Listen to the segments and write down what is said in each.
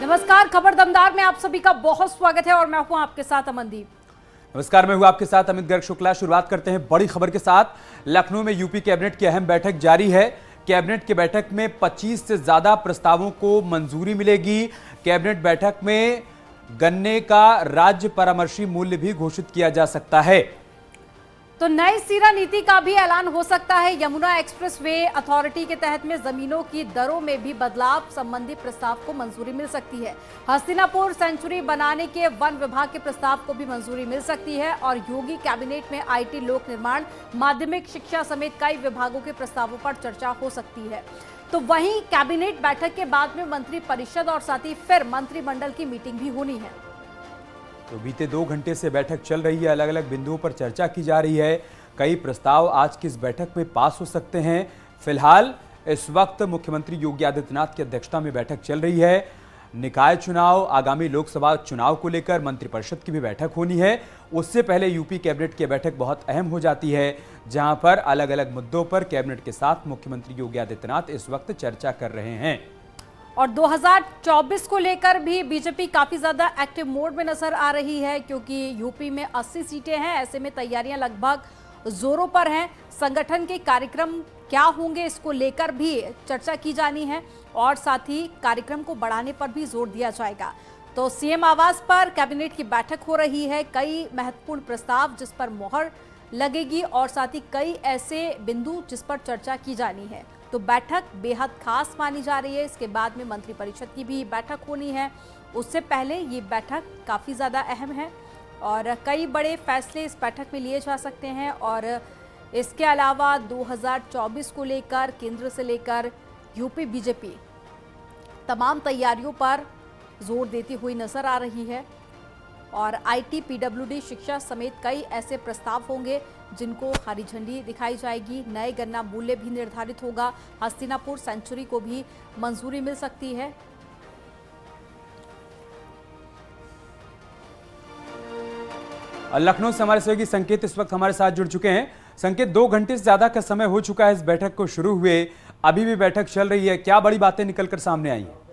नमस्कार, खबर दमदार में आप सभी का बहुत स्वागत है और मैं हूं आपके साथ अमनदीप। नमस्कार, मैं हूं आपके साथ अमित गर्ग शुक्ला। शुरुआत करते हैं बड़ी खबर के साथ। लखनऊ में यूपी कैबिनेट की अहम बैठक जारी है। कैबिनेट की बैठक में 25 से ज्यादा प्रस्तावों को मंजूरी मिलेगी। कैबिनेट बैठक में गन्ने का राज्य परामर्शी मूल्य भी घोषित किया जा सकता है। तो नई सीरा नीति का भी ऐलान हो सकता है। यमुना एक्सप्रेस वे अथॉरिटी के तहत में जमीनों की दरों में भी बदलाव संबंधी प्रस्ताव को मंजूरी मिल सकती है। हस्तिनापुर सेंचुरी बनाने के वन विभाग के प्रस्ताव को भी मंजूरी मिल सकती है और योगी कैबिनेट में आईटी, लोक निर्माण, माध्यमिक शिक्षा समेत कई विभागों के प्रस्तावों पर चर्चा हो सकती है। तो वहीं कैबिनेट बैठक के बाद में मंत्री परिषद और साथ ही फिर मंत्रिमंडल की मीटिंग भी होनी है। तो बीते 2 घंटे से बैठक चल रही है। अलग अलग बिंदुओं पर चर्चा की जा रही है। कई प्रस्ताव आज की इस बैठक में पास हो सकते हैं। फिलहाल इस वक्त मुख्यमंत्री योगी आदित्यनाथ की अध्यक्षता में बैठक चल रही है। निकाय चुनाव, आगामी लोकसभा चुनाव को लेकर मंत्रिपरिषद की भी बैठक होनी है। उससे पहले यूपी कैबिनेट की बैठक बहुत अहम हो जाती है, जहां पर अलग अलग मुद्दों पर कैबिनेट के साथ मुख्यमंत्री योगी आदित्यनाथ इस वक्त चर्चा कर रहे हैं। और 2024 को लेकर भी बीजेपी काफी ज्यादा एक्टिव मोड में नजर आ रही है, क्योंकि यूपी में 80 सीटें हैं। ऐसे में तैयारियां लगभग जोरों पर हैं। संगठन के कार्यक्रम क्या होंगे, इसको लेकर भी चर्चा की जानी है और साथ ही कार्यक्रम को बढ़ाने पर भी जोर दिया जाएगा। तो सीएम आवास पर कैबिनेट की बैठक हो रही है। कई महत्वपूर्ण प्रस्ताव जिस पर मोहर लगेगी और साथ ही कई ऐसे बिंदु जिस पर चर्चा की जानी है। तो बैठक बेहद खास मानी जा रही है। इसके बाद में मंत्रिपरिषद की भी बैठक होनी है। उससे पहले ये बैठक काफ़ी ज़्यादा अहम है और कई बड़े फैसले इस बैठक में लिए जा सकते हैं। और इसके अलावा 2024 को लेकर केंद्र से लेकर यूपी बीजेपी तमाम तैयारियों पर जोर देती हुई नजर आ रही है और आईटी, पीडब्ल्यूडी, शिक्षा समेत कई ऐसे प्रस्ताव होंगे जिनको हरी झंडी दिखाई जाएगी। नए गन्ना मूल्य भी निर्धारित होगा। हस्तिनापुर सेंचुरी को भी मंजूरी मिल सकती है। लखनऊ से हमारे सहयोगी संकेत इस वक्त हमारे साथ जुड़ चुके हैं। संकेत, 2 घंटे से ज्यादा का समय हो चुका है इस बैठक को शुरू हुए, अभी भी बैठक चल रही है। क्या बड़ी बातें निकलकर सामने आई हैं?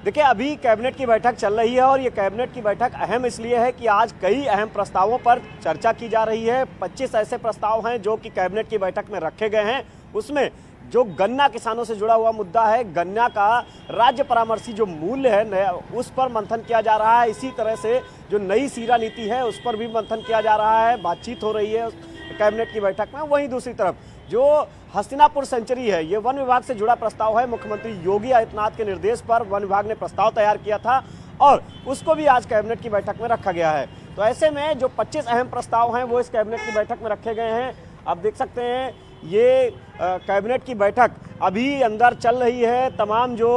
देखिए, अभी कैबिनेट की बैठक चल रही है और ये कैबिनेट की बैठक अहम इसलिए है कि आज कई अहम प्रस्तावों पर चर्चा की जा रही है। 25 ऐसे प्रस्ताव हैं जो कि कैबिनेट की बैठक में रखे गए हैं। उसमें जो गन्ना किसानों से जुड़ा हुआ मुद्दा है, गन्ना का राज्य परामर्शी जो मूल्य है उस पर मंथन किया जा रहा है। इसी तरह से जो नई सीरा नीति है उस पर भी मंथन किया जा रहा है, बातचीत हो रही है कैबिनेट की बैठक में। वहीं दूसरी तरफ जो हस्तिनापुर सेंचुरी है, ये वन विभाग से जुड़ा प्रस्ताव है। मुख्यमंत्री योगी आदित्यनाथ के निर्देश पर वन विभाग ने प्रस्ताव तैयार किया था और उसको भी आज कैबिनेट की बैठक में रखा गया है। तो ऐसे में जो 25 अहम प्रस्ताव हैं वो इस कैबिनेट की बैठक में रखे गए हैं। आप देख सकते हैं ये कैबिनेट की बैठक अभी अंदर चल रही है। तमाम जो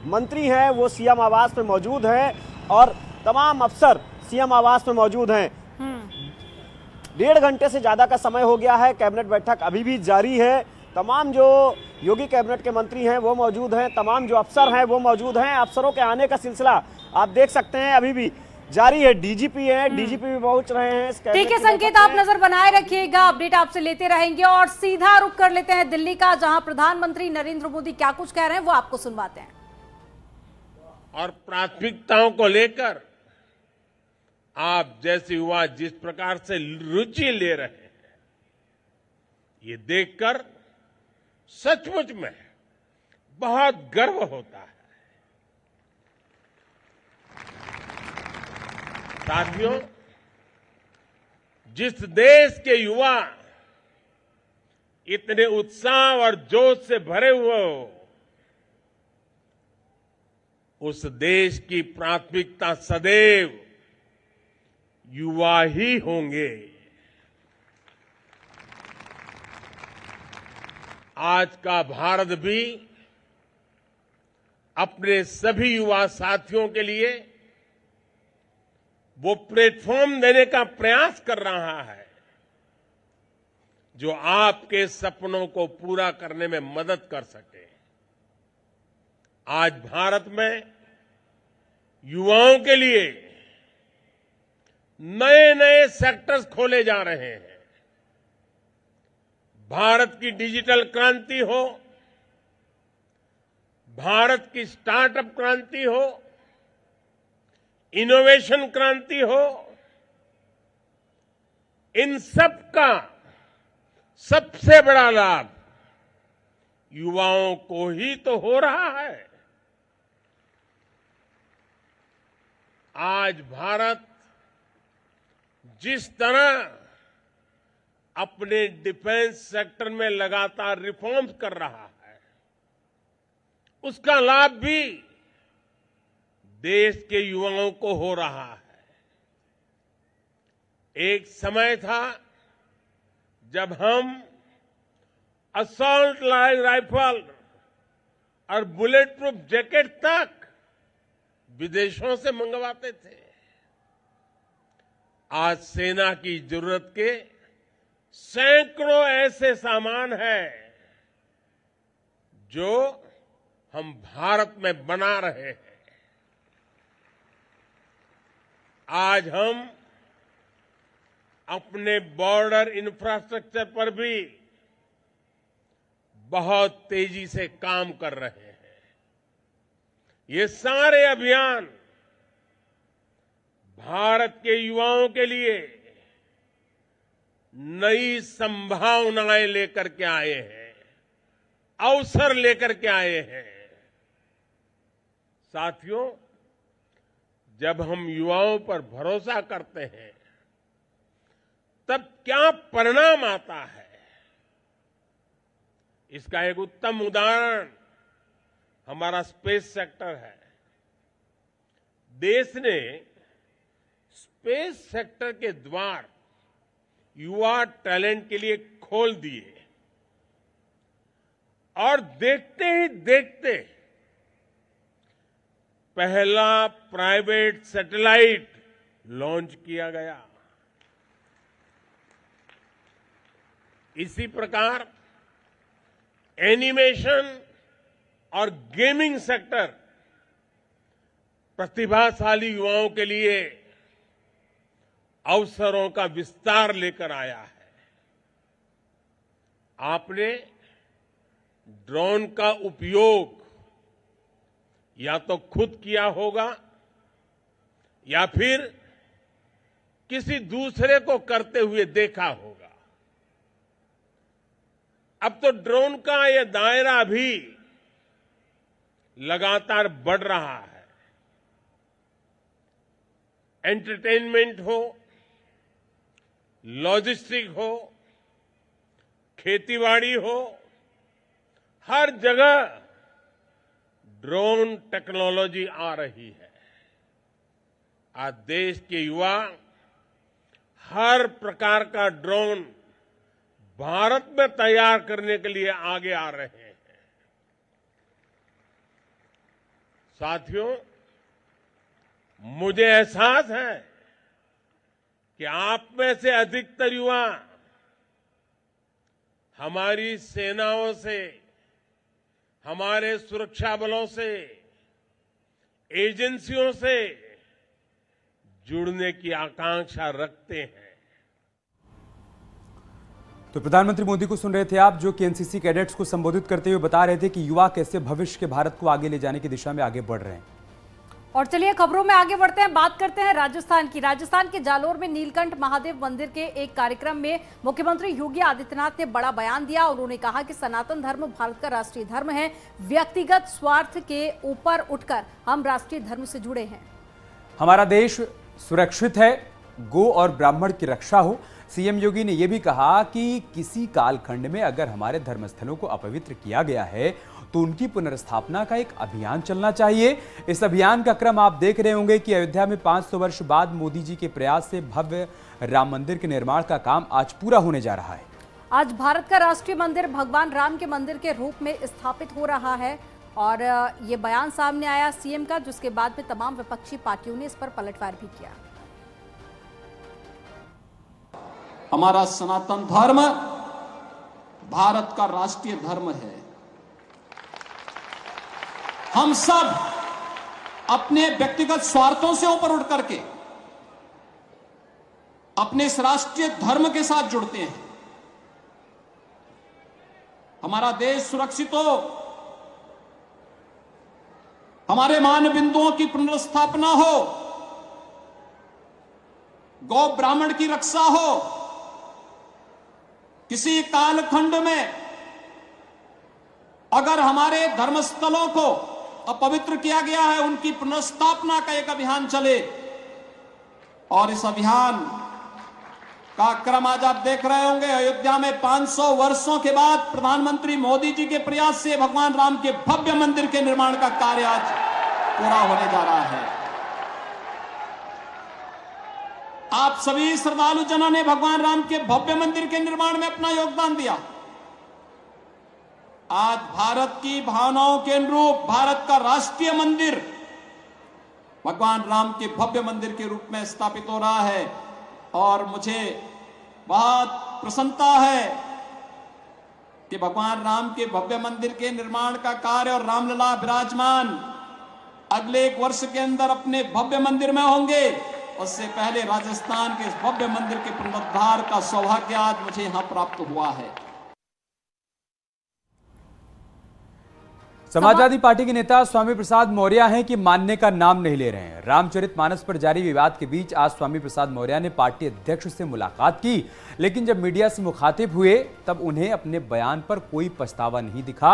मंत्री हैं वो सीएम आवास में मौजूद हैं और तमाम अफसर सीएम आवास में मौजूद हैं। 1.5 घंटे से ज़्यादा का समय हो गया है। कैबिनेट बैठक अभी भी जारी है। तमाम जो योगी कैबिनेट के मंत्री हैं वो मौजूद हैं, तमाम जो अफसर हैं वो मौजूद हैं। अफसरों के आने का सिलसिला आप देख सकते हैं अभी भी जारी है। डीजीपी हैं, डीजीपी भी पहुंच रहे हैं। ठीक है संकेत, आप नजर बनाए रखिएगा, अपडेट आपसे लेते रहेंगे और सीधा रुख कर लेते हैं दिल्ली का, जहां प्रधानमंत्री नरेंद्र मोदी क्या कुछ कह रहे हैं वो आपको सुनवाते हैं। और प्राथमिकताओं को लेकर आप जैसे युवा जिस प्रकार से रुचि ले रहे हैं, ये देखकर सचमुच में बहुत गर्व होता है। साथियों, जिस देश के युवा इतने उत्साह और जोश से भरे हुए हो, उस देश की प्राथमिकता सदैव युवा ही होंगे। आज का भारत भी अपने सभी युवा साथियों के लिए वो प्लेटफॉर्म देने का प्रयास कर रहा है जो आपके सपनों को पूरा करने में मदद कर सके। आज भारत में युवाओं के लिए नए नए सेक्टर्स खोले जा रहे हैं। भारत की डिजिटल क्रांति हो, भारत की स्टार्टअप क्रांति हो, इनोवेशन क्रांति हो, इन सब का सबसे बड़ा लाभ युवाओं को ही तो हो रहा है। आज भारत जिस तरह अपने डिफेंस सेक्टर में लगातार रिफॉर्म्स कर रहा है, उसका लाभ भी देश के युवाओं को हो रहा है। एक समय था जब हम असॉल्ट राइफल और बुलेट प्रूफ जैकेट तक विदेशों से मंगवाते थे। आज सेना की जरूरत के सैकड़ों ऐसे सामान हैं जो हम भारत में बना रहे हैं। आज हम अपने बॉर्डर इंफ्रास्ट्रक्चर पर भी बहुत तेजी से काम कर रहे हैं। ये सारे अभियान भारत के युवाओं के लिए नई संभावनाएं लेकर के आए हैं, अवसर लेकर के आए हैं। साथियों, जब हम युवाओं पर भरोसा करते हैं तब क्या परिणाम आता है, इसका एक उत्तम उदाहरण हमारा स्पेस सेक्टर है। देश ने स्पेस सेक्टर के द्वार युवा टैलेंट के लिए खोल दिए और देखते ही देखते पहला प्राइवेट सैटेलाइट लॉन्च किया गया। इसी प्रकार एनिमेशन और गेमिंग सेक्टर प्रतिभाशाली युवाओं के लिए अवसरों का विस्तार लेकर आया है। आपने ड्रोन का उपयोग या तो खुद किया होगा या फिर किसी दूसरे को करते हुए देखा होगा। अब तो ड्रोन का यह दायरा भी लगातार बढ़ रहा है। एंटरटेनमेंट हो, लॉजिस्टिक हो, खेतीबाड़ी हो, हर जगह ड्रोन टेक्नोलॉजी आ रही है। आज देश के युवा हर प्रकार का ड्रोन भारत में तैयार करने के लिए आगे आ रहे हैं। साथियों, मुझे एहसास है कि आप में से अधिकतर युवा हमारी सेनाओं से, हमारे सुरक्षा बलों से, एजेंसियों से जुड़ने की आकांक्षा रखते हैं। तो प्रधानमंत्री मोदी को सुन रहे थे आप, जो कि एनसीसी कैडेट्स को संबोधित करते हुए बता रहे थे कि युवा कैसे भविष्य के भारत को आगे ले जाने की दिशा में आगे बढ़ रहे हैं। और चलिए खबरों में आगे बढ़ते हैं, बात करते हैं राजस्थान की। राजस्थान के जालोर में नीलकंठ महादेव मंदिर के एक कार्यक्रम में मुख्यमंत्री योगी आदित्यनाथ ने बड़ा बयान दिया। उन्होंने कहा कि सनातन धर्म भारत का राष्ट्रीय धर्म है, व्यक्तिगत स्वार्थ के ऊपर उठकर हम राष्ट्रीय धर्म से जुड़े हैं। हमारा देश सुरक्षित है, गो और ब्राह्मण की रक्षा हो। सीएम योगी ने यह भी कहा कि किसी कालखंड में अगर हमारे धर्मस्थलों को अपवित्र किया गया है तो उनकी पुनर्स्थापना का एक अभियान चलना चाहिए। इस अभियान का क्रम आप देख रहे होंगे कि अयोध्या में 500 वर्ष बाद मोदी जी के प्रयास से भव्य राम मंदिर के निर्माण का काम आज पूरा होने जा रहा है। आज भारत का राष्ट्रीय मंदिर भगवान राम के मंदिर के रूप में स्थापित हो रहा है और ये बयान सामने आया सीएम का, जिसके बाद में तमाम विपक्षी पार्टियों ने इस पर पलटवार भी किया। हमारा सनातन धर्म भारत का राष्ट्रीय धर्म है। हम सब अपने व्यक्तिगत स्वार्थों से ऊपर उठ करके अपने इस राष्ट्रीय धर्म के साथ जुड़ते हैं। हमारा देश सुरक्षित हो, हमारे मान बिंदुओं की पुनर्स्थापना हो, गौ ब्राह्मण की रक्षा हो, किसी कालखंड में अगर हमारे धर्मस्थलों को अपवित्र किया गया है, उनकी पुनर्स्थापना का एक अभियान चले। और इस अभियान का क्रम आज आप देख रहे होंगे। अयोध्या में 500 वर्षों के बाद प्रधानमंत्री मोदी जी के प्रयास से भगवान राम के भव्य मंदिर के निर्माण का कार्य आज पूरा होने जा रहा है। आप सभी श्रद्धालु जनों ने भगवान राम के भव्य मंदिर के निर्माण में अपना योगदान दिया। आज भारत की भावनाओं के अनुरूप भारत का राष्ट्रीय मंदिर भगवान राम के भव्य मंदिर के रूप में स्थापित हो रहा है। और मुझे बहुत प्रसन्नता है कि भगवान राम के भव्य मंदिर के निर्माण का कार्य और रामलला विराजमान अगले 1 वर्ष के अंदर अपने भव्य मंदिर में होंगे। उससे पहले राजस्थान के इस भव्य मंदिर के पुनरुद्धार का सौभाग्य आज मुझे यहां प्राप्त हुआ है। समाजवादी पार्टी के नेता स्वामी प्रसाद मौर्य हैं कि मानने का नाम नहीं ले रहे हैं। रामचरितमानस पर जारी विवाद के बीच आज स्वामी प्रसाद मौर्य ने पार्टी अध्यक्ष से मुलाकात की, लेकिन जब मीडिया से मुखातिब हुए तब उन्हें अपने बयान पर कोई पछतावा नहीं दिखा,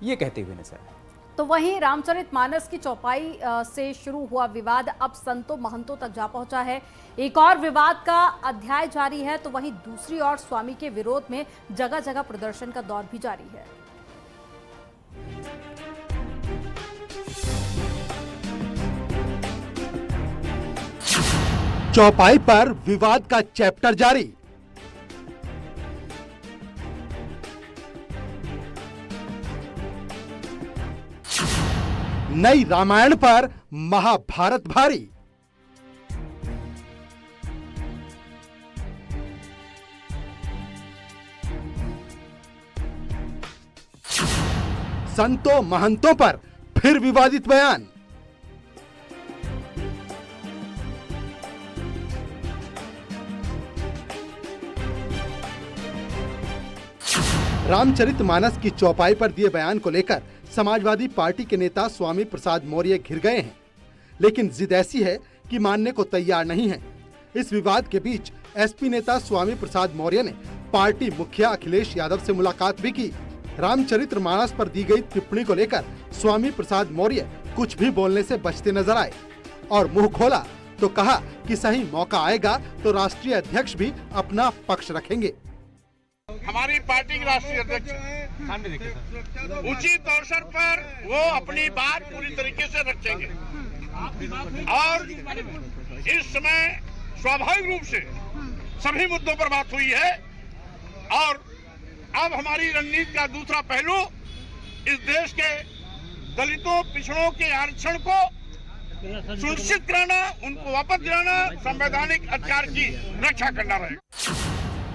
ये कहते हुए नजर आए। तो वहीं रामचरितमानस की चौपाई से शुरू हुआ विवाद अब संतों महंतों तक जा पहुंचा है। एक और विवाद का अध्याय जारी है, तो वहीं दूसरी ओर स्वामी के विरोध में जगह जगह प्रदर्शन का दौर भी जारी है। चौपाई पर विवाद का चैप्टर जारी। नई रामायण पर महाभारत भारी। संतों महंतों पर फिर विवादित बयान। रामचरितमानस की चौपाई पर दिए बयान को लेकर समाजवादी पार्टी के नेता स्वामी प्रसाद मौर्य घिर गए हैं, लेकिन जिद ऐसी है कि मानने को तैयार नहीं है। इस विवाद के बीच एसपी नेता स्वामी प्रसाद मौर्य ने पार्टी मुखिया अखिलेश यादव से मुलाकात भी की। रामचरितमानस पर दी गई टिप्पणी को लेकर स्वामी प्रसाद मौर्य कुछ भी बोलने से बचते नजर आए और मुंह खोला तो कहा कि सही मौका आएगा तो राष्ट्रीय अध्यक्ष भी अपना पक्ष रखेंगे। हमारी पार्टी के राष्ट्रीय अध्यक्ष उचित अवसर पर वो अपनी बात पूरी तरीके से रखेंगे और इस समय स्वाभाविक रूप से सभी मुद्दों पर बात हुई है। और अब हमारी रणनीति का दूसरा पहलू इस देश के दलितों पिछड़ों के आरक्षण को सुनिश्चित कराना, उनको वापस दिलाना, संवैधानिक अधिकार की रक्षा करना रहेगा।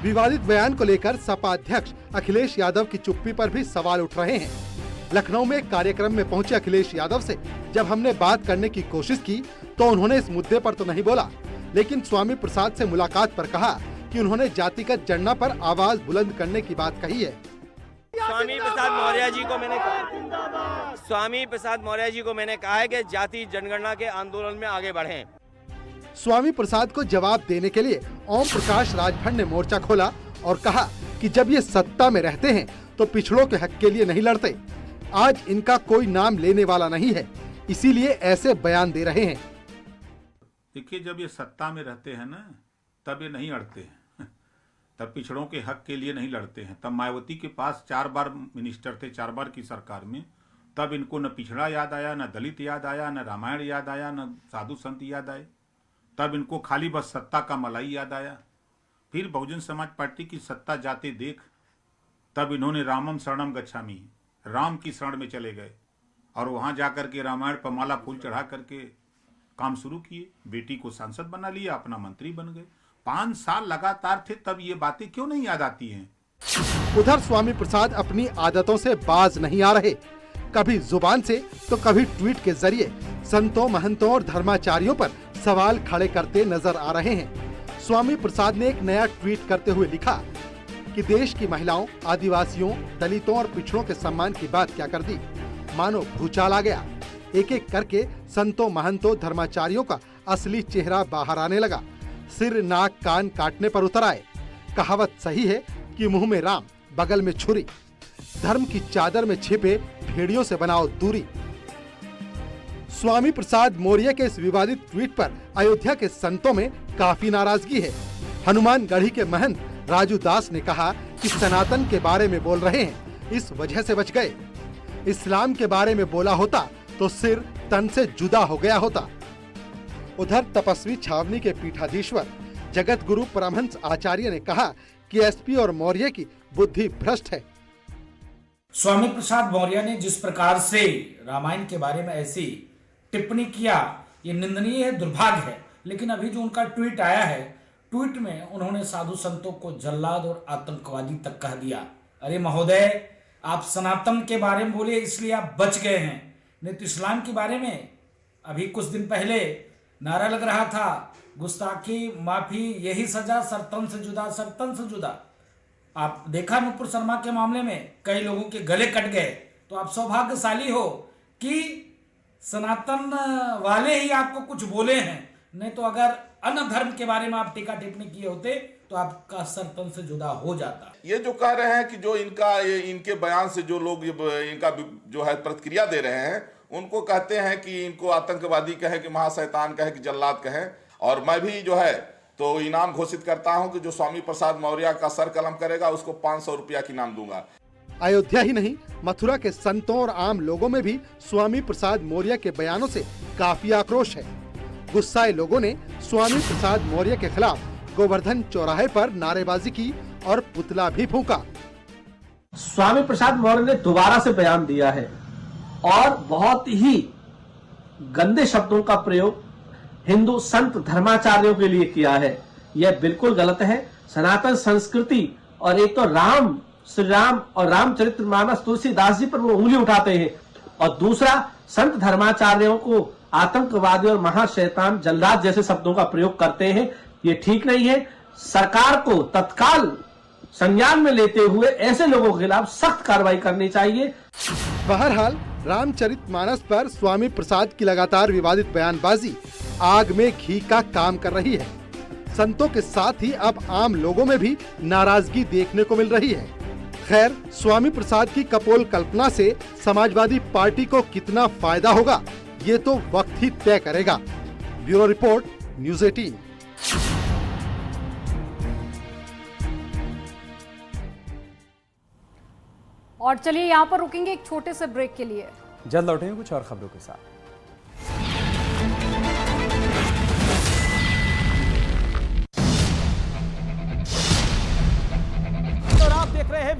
विवादित बयान को लेकर सपा अध्यक्ष अखिलेश यादव की चुप्पी पर भी सवाल उठ रहे हैं। लखनऊ में एक कार्यक्रम में पहुंचे अखिलेश यादव से जब हमने बात करने की कोशिश की तो उन्होंने इस मुद्दे पर तो नहीं बोला, लेकिन स्वामी प्रसाद से मुलाकात पर कहा कि उन्होंने जातिगत जनगणना पर आवाज बुलंद करने की बात कही है। स्वामी प्रसाद मौर्य जी को मैंने कहा है कि जाति जनगणना के आंदोलन में आगे बढ़ें। स्वामी प्रसाद को जवाब देने के लिए ओम प्रकाश राजभर ने मोर्चा खोला और कहा कि जब ये सत्ता में रहते हैं तो पिछड़ों के हक के लिए नहीं लड़ते। आज इनका कोई नाम लेने वाला नहीं है, इसीलिए ऐसे बयान दे रहे हैं। देखिए, जब ये सत्ता में रहते हैं ना तब ये नहीं अड़ते हैं, तब पिछड़ों के हक के लिए नहीं लड़ते हैं। तब मायावती के पास 4 बार मिनिस्टर थे, 4 बार की सरकार में, तब इनको न पिछड़ा याद आया, न दलित याद आया, न रामायण याद आया, न साधु संत याद आए। तब इनको खाली बस सत्ता का मलाई याद आया। फिर बहुजन समाज पार्टी की सत्ता जाते देख तब इन्होंने रामम शरणम गच्छामि, राम की शरण में चले गए और वहां जाकर के रामायण पर माला फूल चढ़ा करके काम शुरू किए। बेटी को सांसद बना लिया, अपना मंत्री बन गए। 5 साल लगातार थे, तब ये बातें क्यों नहीं याद आती हैं? उधर स्वामी प्रसाद अपनी आदतों से बाज नहीं आ रहे। कभी जुबान से तो कभी ट्वीट के जरिए संतों महंतों और धर्माचार्यों पर सवाल खड़े करते नजर आ रहे हैं। स्वामी प्रसाद ने एक नया ट्वीट करते हुए लिखा कि देश की महिलाओं, आदिवासियों, दलितों और पिछड़ों के सम्मान की बात क्या कर दी, मानो भूचाल आ गया। एक एक करके संतों, महंतों, धर्माचार्यों का असली चेहरा बाहर आने लगा। सिर, नाक, कान काटने पर उतर आए। कहावत सही है कि मुंह में राम, बगल में छुरी। धर्म की चादर में छिपे भेड़ियों से बनाओ दूरी। स्वामी प्रसाद मौर्य के इस विवादित ट्वीट पर अयोध्या के संतों में काफी नाराजगी है। हनुमानगढ़ी के महंत राजू दास ने कहा कि सनातन के बारे में बोल रहे हैं, इस वजह से बच गए। इस्लाम के बारे में बोला होता तो सिर तन से जुदा हो गया होता। उधर तपस्वी छावनी के पीठाधीश्वर जगत गुरु परमहंस आचार्य ने कहा कि एसपी और मौर्य की बुद्धि भ्रष्ट है। स्वामी प्रसाद मौर्य ने जिस प्रकार से रामायण के बारे में ऐसी टिप्पणी किया, ये निंदनीय है, दुर्भाग्य है। लेकिन अभी जो उनका ट्वीट आया है, ट्वीट में उन्होंने साधु संतों को जल्लाद और आतंकवादी तक कह दिया। अरे महोदय, आप सनातन के बारे में बोले इसलिए आप बच गए हैं, नहीं तो इस्लाम के बारे में अभी कुछ दिन पहले नारा लग रहा था, गुस्ताखी, माफी, यही सजा, सरतन से जुदा, सरतन से जुदा। आप देखा नुपुर शर्मा के मामले में कई लोगों के गले कट गए। तो आप सौभाग्यशाली हो कि सनातन वाले ही आपको कुछ बोले हैं, नहीं तो अगर अन्य धर्म के बारे में आप टीका टिप्पणी किए होते तो आपका सरतन से जुदा हो जाता। ये जो कह रहे हैं कि जो इनके बयान से जो लोग इनका जो है प्रतिक्रिया दे रहे हैं, उनको कहते हैं कि इनको आतंकवादी कहे, कि महाशैतान कहे, कि जल्लाद कहे। और मैं भी जो है तो इनाम घोषित करता हूं कि जो स्वामी प्रसाद मौर्य का सर कलम करेगा उसको 500 रुपया की इनाम दूंगा। अयोध्या ही नहीं, मथुरा के संतों और आम लोगों में भी स्वामी प्रसाद मौर्य के बयानों से काफी आक्रोश है। गुस्साए लोगों ने स्वामी प्रसाद मौर्य के खिलाफ गोवर्धन चौराहे पर नारेबाजी की और पुतला भी फूंका। स्वामी प्रसाद मौर्य ने दोबारा से बयान दिया है और बहुत ही गंदे शब्दों का प्रयोग हिंदू संत धर्माचार्यों के लिए किया है। यह बिल्कुल गलत है। सनातन संस्कृति और एक तो राम, श्री राम और रामचरितमानस तुलसीदास जी पर वो उंगली उठाते हैं, और दूसरा संत धर्माचार्यों को आतंकवादी और महाशैतान, जल्लाद जैसे शब्दों का प्रयोग करते हैं। ये ठीक नहीं है। सरकार को तत्काल संज्ञान में लेते हुए ऐसे लोगों के खिलाफ सख्त कार्रवाई करनी चाहिए। बहरहाल रामचरितमानस पर स्वामी प्रसाद की लगातार विवादित बयानबाजी आग में घी का काम कर रही है। संतों के साथ ही अब आम लोगों में भी नाराजगी देखने को मिल रही है। खैर, स्वामी प्रसाद की कपोल कल्पना से समाजवादी पार्टी को कितना फायदा होगा, ये तो वक्त ही तय करेगा। Bureau report, news 18। और चलिए यहाँ पर रुकेंगे एक छोटे से ब्रेक के लिए। जल्द लौटेंगे कुछ और खबरों के साथ। आप देख रहे हैं